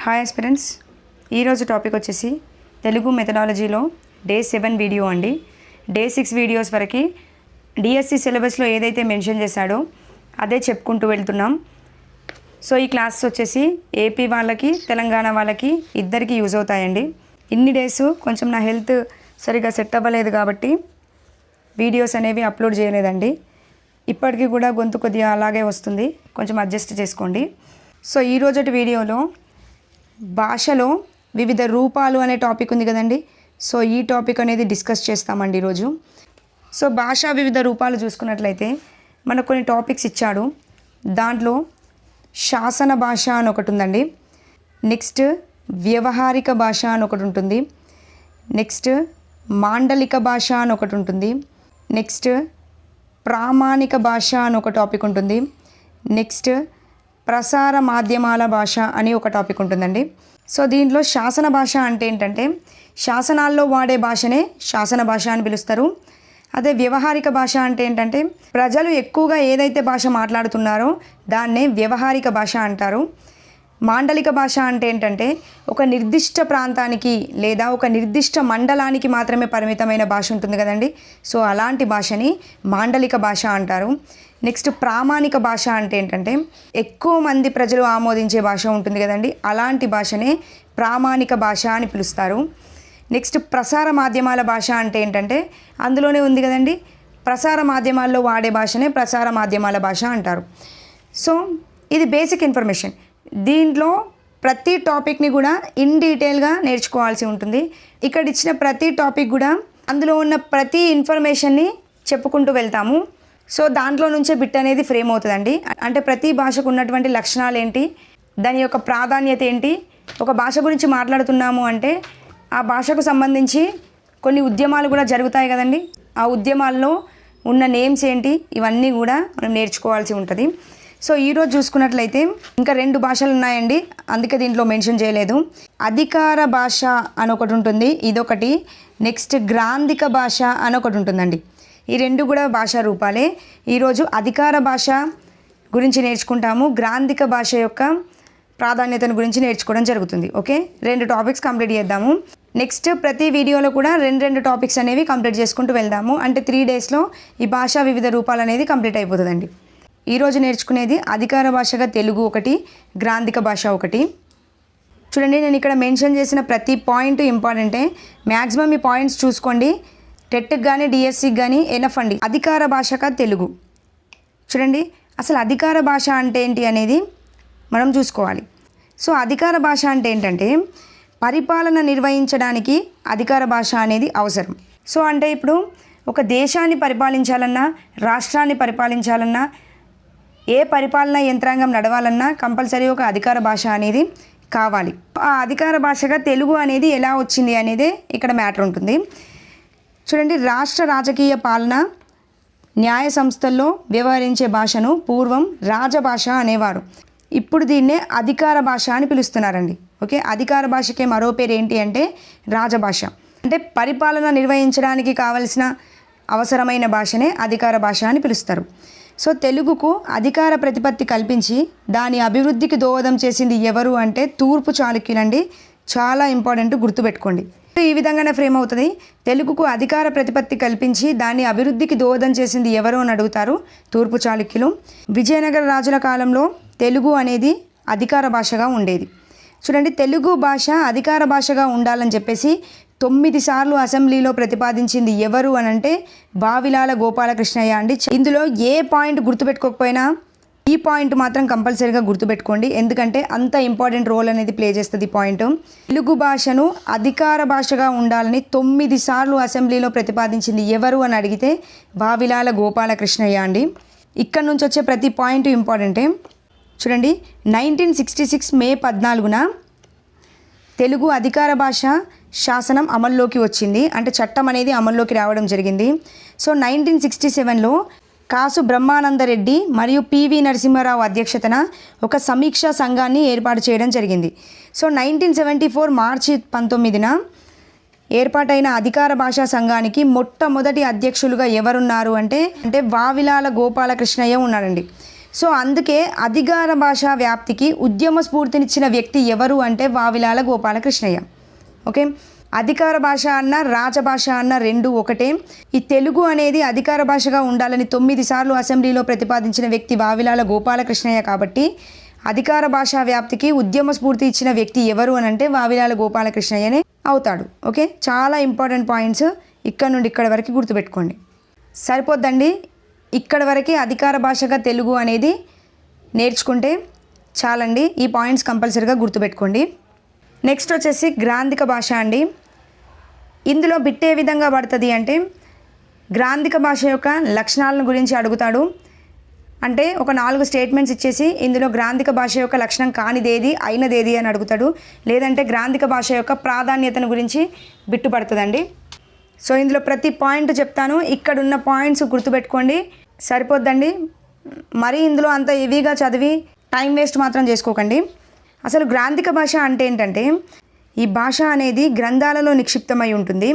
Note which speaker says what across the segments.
Speaker 1: Hi aspirants, ఈరోజు topic వచ్చేసి Telugu మెథడాలజీలో day 7 video అండి. డే 6 వీడియోస్ వరకు డిఎస్సి సిలబస్లో ఏదైతే మెన్షన్ చేశాడో అదే చెప్పుకుంటూ వెళ్తున్నాం. సో ఈ క్లాస్ వచ్చేసి ఏపీ వాళ్ళకి తెలంగాణ వాళ్ళకి ఇద్దరికి యూజ్ అవుతాయండి. ఇన్ని డేస్ కొంచెం నా హెల్త్ సరిగా సెట్ అవ్వలేదు కాబట్టి వీడియోస్ అనేవి అప్లోడ్ చేయలేదండి. ఇప్పటికీ కూడా గొంతు కొద్దిగా అలాగే వస్తుంది, కొంచెం అడ్జస్ట్ చేసుకోండి. సో ఈరోజు వీడియోలో భాషలో వివిధ రూపాలు అనే టాపిక్ ఉంది కదండి. సో ఈ టాపిక్ అనేది డిస్కస్ చేస్తామండి ఈరోజు. సో భాష వివిధ రూపాలు చూసుకున్నట్లయితే మనకు కొన్ని టాపిక్స్ ఇచ్చాడు. దాంట్లో శాసన భాష అని ఒకటి ఉందండి. నెక్స్ట్ వ్యవహారిక భాష అని ఒకటి ఉంటుంది. నెక్స్ట్ మాండలిక భాష అని ఒకటి ఉంటుంది. నెక్స్ట్ ప్రామాణిక భాష అని ఒక టాపిక్ ఉంటుంది. నెక్స్ట్ ప్రసార మాధ్యమాల భాష అని ఒక టాపిక్ ఉంటుందండి. సో దీంట్లో శాసన భాష అంటే ఏంటంటే శాసనాల్లో వాడే భాషనే శాసన భాష అని పిలుస్తారు. అదే వ్యవహారిక భాష అంటే ఏంటంటే ప్రజలు ఎక్కువగా ఏదైతే భాష మాట్లాడుతున్నారో దాన్నే వ్యవహారిక భాష అంటారు. మాండలిక భాష అంటే ఏంటంటే ఒక నిర్దిష్ట ప్రాంతానికి లేదా ఒక నిర్దిష్ట మండలానికి మాత్రమే పరిమితమైన భాష ఉంటుంది కదండి. సో అలాంటి భాషని మాండలిక భాష అంటారు. నెక్స్ట్ ప్రామాణిక భాష అంటే ఏంటంటే ఎక్కువ మంది ప్రజలు ఆమోదించే భాష ఉంటుంది కదండి, అలాంటి భాషనే ప్రామాణిక భాష అని పిలుస్తారు. నెక్స్ట్ ప్రసార మాధ్యమాల భాష అంటే ఏంటంటే అందులోనే ఉంది కదండి, ప్రసార మాధ్యమాల్లో వాడే భాషనే ప్రసార మాధ్యమాల భాష అంటారు. సో ఇది బేసిక్ ఇన్ఫర్మేషన్. దీంట్లో ప్రతి టాపిక్ని కూడా ఇన్ డీటెయిల్గా నేర్చుకోవాల్సి ఉంటుంది. ఇక్కడ ఇచ్చిన ప్రతి టాపిక్ కూడా అందులో ఉన్న ప్రతి ఇన్ఫర్మేషన్ని చెప్పుకుంటూ వెళ్తాము. సో దాంట్లో నుంచే బిట్ అనేది ఫ్రేమ్ అవుతుందండి. అంటే ప్రతి భాషకు ఉన్నటువంటి లక్షణాలు ఏంటి, దాని యొక్క ప్రాధాన్యత ఏంటి, ఒక భాష గురించి మాట్లాడుతున్నాము అంటే ఆ భాషకు సంబంధించి కొన్ని ఉద్యమాలు కూడా జరుగుతాయి కదండి, ఆ ఉద్యమాల్లో ఉన్న నేమ్స్ ఏంటి, ఇవన్నీ కూడా మనం నేర్చుకోవాల్సి ఉంటుంది. సో ఈరోజు చూసుకున్నట్లయితే ఇంకా 2 భాషలు ఉన్నాయండి, అందుకే దీంట్లో మెన్షన్ చేయలేదు. అధికార భాష అని ఒకటి ఉంటుంది, ఇదొకటి. నెక్స్ట్ గ్రాంధిక భాష అని ఒకటి ఉంటుందండి. ఈ 2 కూడా భాషా రూపాలే. ఈరోజు అధికార భాష గురించి నేర్చుకుంటాము, గ్రాంధిక భాష యొక్క ప్రాధాన్యతను గురించి నేర్చుకోవడం జరుగుతుంది. ఓకే, 2 టాపిక్స్ కంప్లీట్ చేద్దాము. నెక్స్ట్ ప్రతి వీడియోలో కూడా 2 టాపిక్స్ అనేవి కంప్లీట్ చేసుకుంటూ వెళ్దాము. అంటే 3 డేస్లో ఈ భాష వివిధ రూపాలు అనేది కంప్లీట్ అయిపోతుందండి. ఈరోజు నేర్చుకునేది అధికార భాషగా తెలుగు ఒకటి, గ్రాంధిక భాష ఒకటి. చూడండి, నేను ఇక్కడ మెన్షన్ చేసిన ప్రతి పాయింట్ ఇంపార్టెంటే. మ్యాక్సిమం ఈ పాయింట్స్ చూసుకోండి. టెట్కి కానీ డిఎస్సికి కానీ ఎనఫ్ అండి. అధికార భాషగా తెలుగు. చూడండి, అసలు అధికార భాష అంటే ఏంటి అనేది మనం చూసుకోవాలి. సో అధికార భాష అంటే ఏంటంటే పరిపాలన నిర్వహించడానికి అధికార భాష అనేది అవసరం. సో అంటే ఇప్పుడు ఒక దేశాన్ని పరిపాలించాలన్నా, రాష్ట్రాన్ని పరిపాలించాలన్నా, ఏ పరిపాలనా యంత్రాంగం నడవాలన్నా కంపల్సరీ ఒక అధికార భాష అనేది కావాలి. ఆ అధికార భాషగా తెలుగు అనేది ఎలా వచ్చింది అనేదే ఇక్కడ మ్యాటర్ ఉంటుంది. చూడండి, రాష్ట్ర రాజకీయ పాలన న్యాయ సంస్థల్లో వ్యవహరించే భాషను పూర్వం రాజభాష అనేవారు. ఇప్పుడు దీన్నే అధికార భాష అని పిలుస్తున్నారండి. ఓకే, అధికార భాషకే మరో పేరు ఏంటి అంటే రాజభాష. అంటే పరిపాలన నిర్వహించడానికి కావలసిన అవసరమైన భాషనే అధికార భాష అని పిలుస్తారు. సో తెలుగుకు అధికార ప్రతిపత్తి కల్పించి దాని అభివృద్ధికి దోహదం చేసింది ఎవరు అంటే తూర్పు చాళుక్యులండి. చాలా ఇంపార్టెంట్, గుర్తుపెట్టుకోండి. ఈ విధంగానే ఫ్రేమ్ అవుతుంది. తెలుగుకు అధికార ప్రతిపత్తి కల్పించి దాని అభివృద్ధికి దోహదం చేసింది ఎవరు అని అడుగుతారు, తూర్పు చాళుక్యులు. విజయనగర రాజుల కాలంలో తెలుగు అనేది అధికార భాషగా ఉండేది. చూడండి, తెలుగు భాష అధికార భాషగా ఉండాలని చెప్పేసి 9 సార్లు అసెంబ్లీలో ప్రతిపాదించింది ఎవరు అని అంటే వావిలాల గోపాలకృష్ణయ్య అండి. ఇందులో ఏ పాయింట్ గుర్తుపెట్టుకోకపోయినా ఈ పాయింట్ మాత్రం కంపల్సరీగా గుర్తుపెట్టుకోండి, ఎందుకంటే అంత ఇంపార్టెంట్ రోల్ అనేది ప్లే చేస్తుంది ఈ పాయింట్. తెలుగు భాషను అధికార భాషగా ఉండాలని 9 సార్లు అసెంబ్లీలో ప్రతిపాదించింది ఎవరు అని అడిగితే వావిలాల గోపాలకృష్ణయ్య అండి. ఇక్కడ నుంచి వచ్చే ప్రతి పాయింట్ ఇంపార్టెంటే. చూడండి, 1966 మే 14న తెలుగు అధికార భాష శాసనం అమల్లోకి వచ్చింది. అంటే చట్టం అనేది అమల్లోకి రావడం జరిగింది. సో 1967లో కాసు బ్రహ్మానందరెడ్డి మరియు పివి నరసింహారావు అధ్యక్షతన ఒక సమీక్షా సంఘాన్ని ఏర్పాటు చేయడం జరిగింది. సో 1974 మార్చి 19న ఏర్పాటైన అధికార భాషా సంఘానికి మొట్టమొదటి అధ్యక్షులుగా ఎవరున్నారు అంటే వావిలాల గోపాలకృష్ణయ్య ఉన్నాడండి. సో అందుకే అధికార భాషా వ్యాప్తికి ఉద్యమ స్ఫూర్తినిచ్చిన వ్యక్తి ఎవరు అంటే వావిలాల గోపాలకృష్ణయ్య. ఓకే, అధికార భాష అన్న రాజభాష అన్న రెండు ఒకటే. ఈ తెలుగు అనేది అధికార భాషగా ఉండాలని 9 సార్లు అసెంబ్లీలో ప్రతిపాదించిన వ్యక్తి వావిలాల గోపాలకృష్ణయ్య కాబట్టి అధికార భాషా వ్యాప్తికి ఉద్యమ స్ఫూర్తి ఇచ్చిన వ్యక్తి ఎవరు అని అంటే వావిలాల గోపాలకృష్ణయ్యనే అవుతాడు. ఓకే, చాలా ఇంపార్టెంట్ పాయింట్స్ ఇక్కడ నుండి ఇక్కడ వరకు గుర్తుపెట్టుకోండి. సరిపోద్దండి, ఇక్కడ వరకు అధికార భాషగా తెలుగు అనేది నేర్చుకుంటే చాలండి. ఈ పాయింట్స్ కంపల్సరీగా గుర్తుపెట్టుకోండి. నెక్స్ట్ వచ్చేసి గ్రాంధిక భాష అండి. ఇందులో బిట్ ఏ విధంగా పడుతుంది అంటే గ్రాంధిక భాష యొక్క లక్షణాలను గురించి అడుగుతాడు. అంటే ఒక 4 స్టేట్మెంట్స్ ఇచ్చేసి ఇందులో గ్రాంధిక భాష యొక్క లక్షణం కానిదేది అయినదేది అని అడుగుతాడు. లేదంటే గ్రాంధిక భాష యొక్క ప్రాధాన్యతను గురించి బిట్టు పడుతుందండి. సో ఇందులో ప్రతి పాయింట్ చెప్తాను, ఇక్కడున్న పాయింట్స్ గుర్తుపెట్టుకోండి, సరిపోద్దండి. మరి ఇందులో అంత హెవీగా చదివి టైం వేస్ట్ మాత్రం చేసుకోకండి. అసలు గ్రాంధిక భాష అంటే ఏంటంటే ఈ భాష అనేది గ్రంథాలలో నిక్షిప్తమై ఉంటుంది.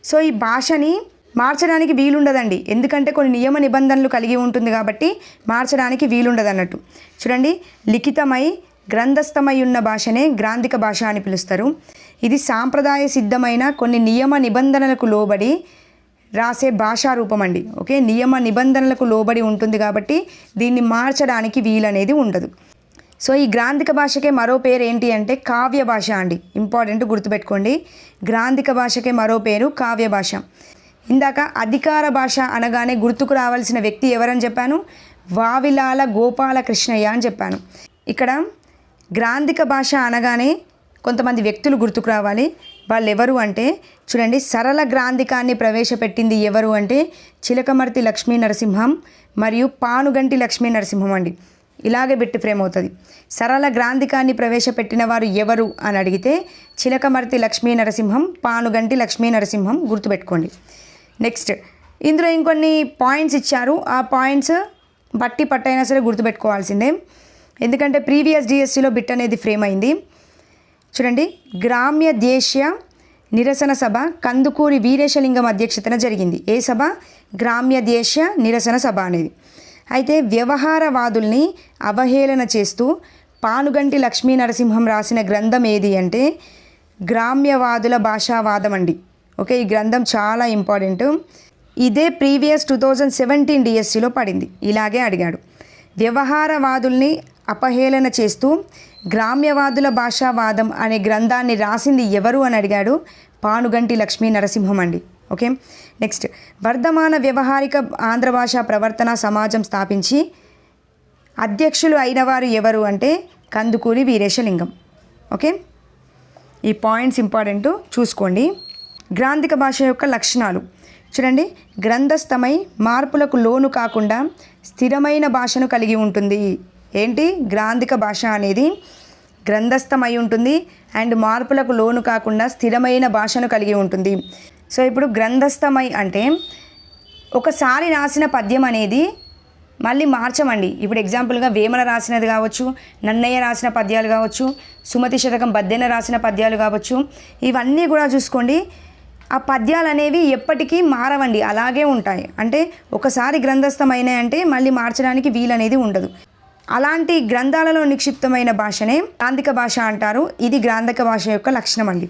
Speaker 1: సో ఈ భాషని మార్చడానికి వీలుండదండి, ఎందుకంటే కొన్ని నియమ నిబంధనలు కలిగి ఉంటుంది కాబట్టి మార్చడానికి వీలుండదు అన్నట్టు. చూడండి, లిఖితమై గ్రంథస్థమై ఉన్న భాషనే గ్రాంధిక భాష అని పిలుస్తారు. ఇది సాంప్రదాయ సిద్ధమైన కొన్ని నియమ నిబంధనలకు లోబడి రాసే భాషా రూపం అండి. ఓకే, నియమ నిబంధనలకు లోబడి ఉంటుంది కాబట్టి దీన్ని మార్చడానికి వీలనేది ఉండదు. సో ఈ గ్రాంధిక భాషకే మరో పేరు ఏంటి అంటే కావ్య భాష అండి. ఇంపార్టెంట్, గుర్తుపెట్టుకోండి. గ్రాంధిక భాషకే మరో పేరు కావ్య భాష. ఇందాక అధికార భాష అనగానే గుర్తుకు రావాల్సిన వ్యక్తి ఎవరని చెప్పాను? వావిలాల గోపాలకృష్ణయ్య అని చెప్పాను. ఇక్కడ గ్రాంధిక భాష అనగానే కొంతమంది వ్యక్తులు గుర్తుకు రావాలి. వాళ్ళు ఎవరు అంటే చూడండి, సరళ గ్రాంధికాన్ని ప్రవేశపెట్టింది ఎవరు అంటే చిలకమర్తి లక్ష్మీ నరసింహం మరియు పానుగంటి లక్ష్మీ నరసింహం అండి. ఇలాగే బిట్ ఫ్రేమ్ అవుతుంది. సరళ గ్రాంధికాన్ని ప్రవేశపెట్టిన వారు ఎవరు అని అడిగితే చిలకమర్తి లక్ష్మీ నరసింహం, పానుగంటి లక్ష్మీ నరసింహం గుర్తుపెట్టుకోండి. నెక్స్ట్ ఇందులో ఇంకొన్ని పాయింట్స్ ఇచ్చారు, ఆ పాయింట్స్ బట్టి పట్టైనా సరే గుర్తుపెట్టుకోవాల్సిందే, ఎందుకంటే ప్రీవియస్ డిఎస్సిలో బిట్ అనేది ఫ్రేమ్ అయింది. చూడండి, గ్రామ్య దేశీయ నిరసన సభ కందుకూరి వీరేశలింగం అధ్యక్షతన జరిగింది. ఏ సభ? గ్రామ్య దేశీయ నిరసన సభ అనేది. అయితే వ్యవహారవాదుల్ని అవహేళన చేస్తూ పానుగంటి లక్ష్మీ నరసింహం రాసిన గ్రంథం ఏది అంటే గ్రామ్యవాదుల భాషావాదం అండి. ఓకే, ఈ గ్రంథం చాలా ఇంపార్టెంట్. ఇదే ప్రీవియస్ 2017 డిఎస్సిలో పడింది, ఇలాగే అడిగాడు. వ్యవహారవాదుల్ని అపహేళన చేస్తూ గ్రామ్యవాదుల భాషావాదం అనే గ్రంథాన్ని రాసింది ఎవరు అని అడిగాడు. పానుగంటి లక్ష్మీ నరసింహం అండి. ఓకే, నెక్స్ట్ వర్ధమాన వ్యవహారిక ఆంధ్ర భాషా ప్రవర్తన సమాజం స్థాపించి అధ్యక్షులు అయినవారు ఎవరు అంటే కందుకూరి వీరేశలింగం. ఓకే, ఈ పాయింట్స్ ఇంపార్టెంట్, చూసుకోండి. గ్రాంధిక భాష యొక్క లక్షణాలు చూడండి, గ్రంథస్థమై మార్పులకు లోను కాకుండా స్థిరమైన భాషను కలిగి ఉంటుంది. ఏంటి? గ్రాంధిక భాష అనేది గ్రంథస్థమై ఉంటుంది అండ్ మార్పులకు లోను కాకుండా స్థిరమైన భాషను కలిగి ఉంటుంది. సో ఇప్పుడు గ్రంథస్థమై అంటే ఒకసారి రాసిన పద్యం అనేది మళ్ళీ మార్చమండి. ఇప్పుడు ఎగ్జాంపుల్గా వేమన రాసినది కావచ్చు, నన్నయ్య రాసిన పద్యాలు కావచ్చు, సుమతి శతకం బద్దెన రాసిన పద్యాలు కావచ్చు, ఇవన్నీ కూడా చూసుకోండి. ఆ పద్యాలు అనేవి ఎప్పటికీ మారవండి, అలాగే ఉంటాయి. అంటే ఒకసారి గ్రంథస్థమైనాయి అంటే మళ్ళీ మార్చడానికి వీలనేది ఉండదు. అలాంటి గ్రంథాలలో నిక్షిప్తమైన భాషనే గ్రాంధిక భాష అంటారు. ఇది గ్రాంధిక భాష యొక్క లక్షణం అండి.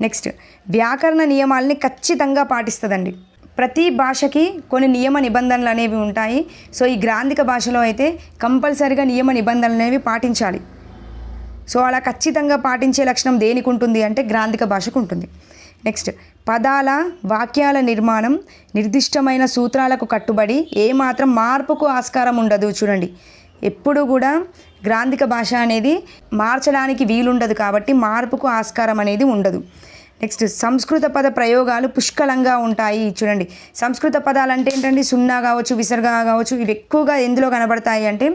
Speaker 1: నెక్స్ట్ వ్యాకరణ నియమాల్ని ఖచ్చితంగా పాటిస్తుందండి. ప్రతి భాషకి కొన్ని నియమ నిబంధనలు అనేవి ఉంటాయి. సో ఈ గ్రాంధిక భాషలో అయితే కంపల్సరిగా నియమ నిబంధనలు అనేవి పాటించాలి. సో అలా ఖచ్చితంగా పాటించే లక్షణం దేనికి ఉంటుంది అంటే గ్రాంధిక భాషకు ఉంటుంది. నెక్స్ట్ పదాల వాక్యాల నిర్మాణం నిర్దిష్టమైన సూత్రాలకు కట్టుబడి ఏమాత్రం మార్పుకు ఆస్కారం ఉండదు. చూడండి, ఎప్పుడు కూడా గ్రాంధిక భాష అనేది మార్చడానికి వీలుండదు కాబట్టి మార్పుకు ఆస్కారం అనేది ఉండదు. నెక్స్ట్ సంస్కృత పద ప్రయోగాలు పుష్కలంగా ఉంటాయి. చూడండి, సంస్కృత పదాలు అంటే ఏంటండి? సున్నా కావచ్చు, విసర్గ కావచ్చు, ఇవి ఎక్కువగా ఎందులో కనబడతాయి అంటే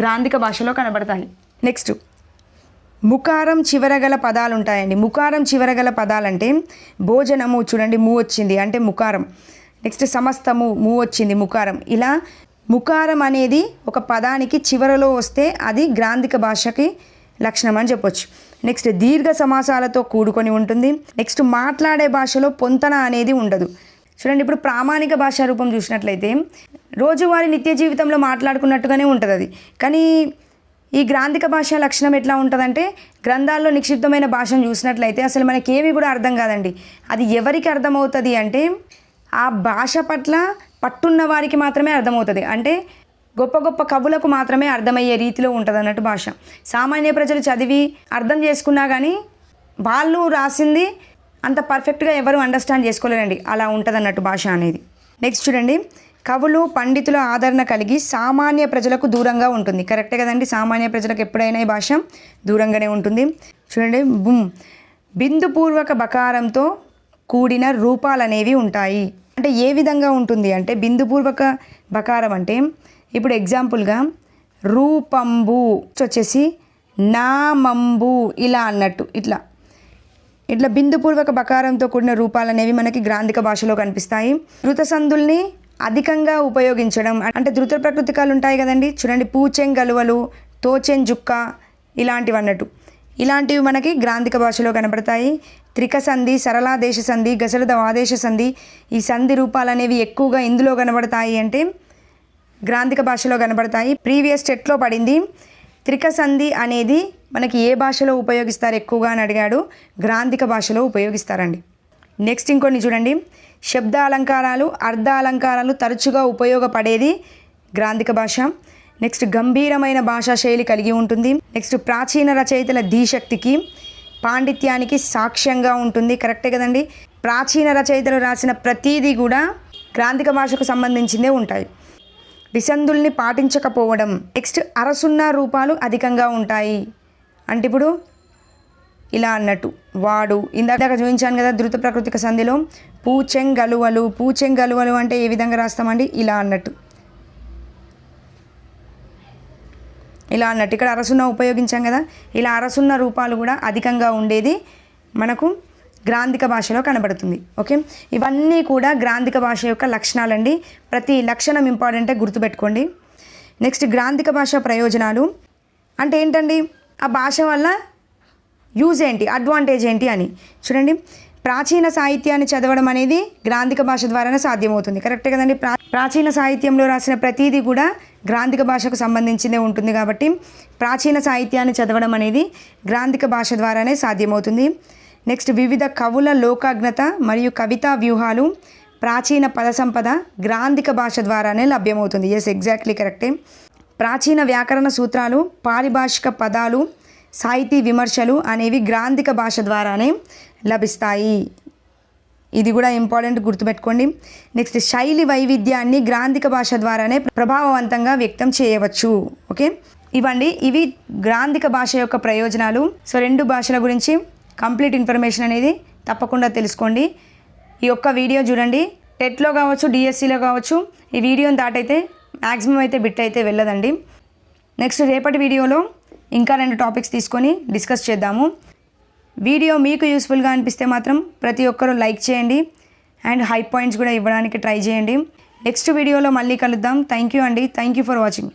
Speaker 1: గ్రాంధిక భాషలో కనబడతాయి. నెక్స్ట్ ముకారం చివరగల పదాలు ఉంటాయండి. ముకారం చివరగల పదాలంటే భోజనము, చూడండి ము వచ్చింది అంటే ముకారం. నెక్స్ట్ సమస్తము, ము వచ్చింది ముకారం. ఇలా ముకారం అనేది ఒక పదానికి చివరలో వస్తే అది గ్రాంధిక భాషకి లక్షణం అని చెప్పొచ్చు. నెక్స్ట్ దీర్ఘ సమాసాలతో కూడుకొని ఉంటుంది. నెక్స్ట్ మాట్లాడే భాషలో పొంతన అనేది ఉండదు. చూడండి, ఇప్పుడు ప్రామాణిక భాషా రూపం చూసినట్లయితే రోజువారీ నిత్య జీవితంలో మాట్లాడుకున్నట్టుగానే ఉంటుంది అది. కానీ ఈ గ్రాంధిక భాష లక్షణం ఎట్లా ఉంటుందంటే గ్రంథాల్లో నిక్షిప్తమైన భాషను చూసినట్లయితే అసలు మనకేమీ కూడా అర్థం కాదండి. అది ఎవరికి అర్థమవుతుంది అంటే ఆ భాష పట్ల పట్టున్న వారికి మాత్రమే అర్థమవుతుంది. అంటే గొప్ప గొప్ప కవులకు మాత్రమే అర్థమయ్యే రీతిలో ఉంటుంది అన్నట్టు భాష. సామాన్య ప్రజలు చదివి అర్థం చేసుకున్నా కానీ వాళ్ళు రాసింది అంత పర్ఫెక్ట్గా ఎవరు అండర్స్టాండ్ చేసుకోలేరండి. అలా ఉంటుంది అన్నట్టు భాష అనేది. నెక్స్ట్ చూడండి, కవులు పండితుల ఆదరణ కలిగి సామాన్య ప్రజలకు దూరంగా ఉంటుంది. కరెక్టే కదండి, సామాన్య ప్రజలకు ఎప్పుడైనా ఈ భాష దూరంగానే ఉంటుంది. చూడండి, బిందుపూర్వక బకారంతో కూడిన రూపాలు అనేవి ఉంటాయి. అంటే ఏ విధంగా ఉంటుంది అంటే బిందుపూర్వక బకారం అంటే ఇప్పుడు ఎగ్జాంపుల్గా రూపంబు వచ్చేసి నామంబు ఇలా అన్నట్టు ఇట్లా బిందుపూర్వక బకారంతో కూడిన రూపాలు అనేవి మనకి గ్రాంధిక భాషలో కనిపిస్తాయి. ధృత సందుల్ని అధికంగా ఉపయోగించడం అంటే ధృత ప్రకృతికాలు ఉంటాయి కదండి. చూడండి, పూచెం గలువలు, తోచెం జుక్క ఇలాంటివి అన్నట్టు ఇలాంటివి మనకి గ్రాంధిక భాషలో కనబడతాయి. త్రిక సంధి, సరళాదేశ సంధి, గసలద ఆదేశ సంధి ఈ సంధి రూపాలు అనేవి ఎక్కువగా ఇందులో కనబడతాయి అంటే గ్రాంధిక భాషలో కనబడతాయి. ప్రీవియస్ టెట్లో పడింది త్రిక సంధి అనేది మనకి ఏ భాషలో ఉపయోగిస్తారు ఎక్కువగా అని అడిగాడు. గ్రాంధిక భాషలో ఉపయోగిస్తారండి. నెక్స్ట్ ఇంకొన్ని చూడండి, శబ్ద అలంకారాలు, అర్ధ అలంకారాలు తరచుగా ఉపయోగపడేది గ్రాంధిక భాష. నెక్స్ట్ గంభీరమైన భాషా శైలి కలిగి ఉంటుంది. నెక్స్ట్ ప్రాచీన రచయితల ధీశక్తికి పాండిత్యానికి సాక్ష్యంగా ఉంటుంది. కరెక్టే కదండి, ప్రాచీన రచయితలు రాసిన ప్రతీది కూడా గ్రాంధిక భాషకు సంబంధించిందే ఉంటాయి. విసంధుల్ని పాటించకపోవడం. నెక్స్ట్ అరసున్నా రూపాలు అధికంగా ఉంటాయి. అంటే ఇప్పుడు ఇలా అన్నట్టు వాడు ఇందాక చూపించాను కదా ధృత ప్రకృతిక సంధిలో పూచెం గలువలు అంటే ఏ విధంగా రాస్తామండి ఇలా అన్నట్టు ఇక్కడ అరసున్న ఉపయోగించాం కదా, ఇలా అరసున్న రూపాలు కూడా అధికంగా ఉండేది మనకు గ్రాంధిక భాషలో కనబడుతుంది. ఓకే, ఇవన్నీ కూడా గ్రాంధిక భాష యొక్క లక్షణాలండి. ప్రతి లక్షణం ఇంపార్టెంటే గుర్తుపెట్టుకోండి. నెక్స్ట్ గ్రాంధిక భాష ప్రయోజనాలు అంటే ఏంటండి, ఆ భాష వల్ల యూజ్ ఏంటి, అడ్వాంటేజ్ ఏంటి అని చూడండి. ప్రాచీన సాహిత్యాన్ని చదవడం అనేది గ్రాంధిక భాష ద్వారానే సాధ్యమవుతుంది. కరెక్టే కదండి, ప్రాచీన సాహిత్యంలో రాసిన ప్రతీది కూడా గ్రాంధిక భాషకు సంబంధించిందే ఉంటుంది కాబట్టి ప్రాచీన సాహిత్యాన్ని చదవడం అనేది గ్రాంధిక భాష ద్వారానే సాధ్యమవుతుంది. నెక్స్ట్ వివిధ కవుల లోకాజ్ఞత మరియు కవితా వ్యూహాలు, ప్రాచీన పద సంపద గ్రాంధిక భాష ద్వారానే లభ్యమవుతుంది. ఎస్, ఎగ్జాక్ట్లీ కరెక్టే. ప్రాచీన వ్యాకరణ సూత్రాలు, పారిభాషిక పదాలు, సాహితీ విమర్శలు అనేవి గ్రాంధిక భాష ద్వారానే లభిస్తాయి. ఇది కూడా ఇంపార్టెంట్ గుర్తుపెట్టుకోండి. నెక్స్ట్ శైలి వైవిధ్యాన్ని గ్రాంధిక భాష ద్వారానే ప్రభావవంతంగా వ్యక్తం చేయవచ్చు. ఓకే, ఇవి గ్రాంధిక భాష యొక్క ప్రయోజనాలు. సో 2 భాషల గురించి కంప్లీట్ ఇన్ఫర్మేషన్ అనేది తప్పకుండా తెలుసుకోండి. ఈ ఒక్క వీడియో చూడండి, టెట్లో కావచ్చు డిఎస్సిలో కావచ్చు ఈ వీడియోని దాటైతే మ్యాక్సిమం అయితే బిట్ అయితే వెళ్ళదండి. నెక్స్ట్ రేపటి వీడియోలో ఇంకా 2 టాపిక్స్ తీసుకొని డిస్కస్ చేద్దాము. వీడియో మీకు యూస్ఫుల్గా అనిపిస్తే మాత్రం ప్రతి ఒక్కరూ లైక్ చేయండి అండ్ హై పాయింట్స్ కూడా ఇవ్వడానికి ట్రై చేయండి. నెక్స్ట్ వీడియోలో మళ్ళీ కలుద్దాం. థ్యాంక్ యూ అండి, థ్యాంక్ యూ ఫర్ వాచింగ్.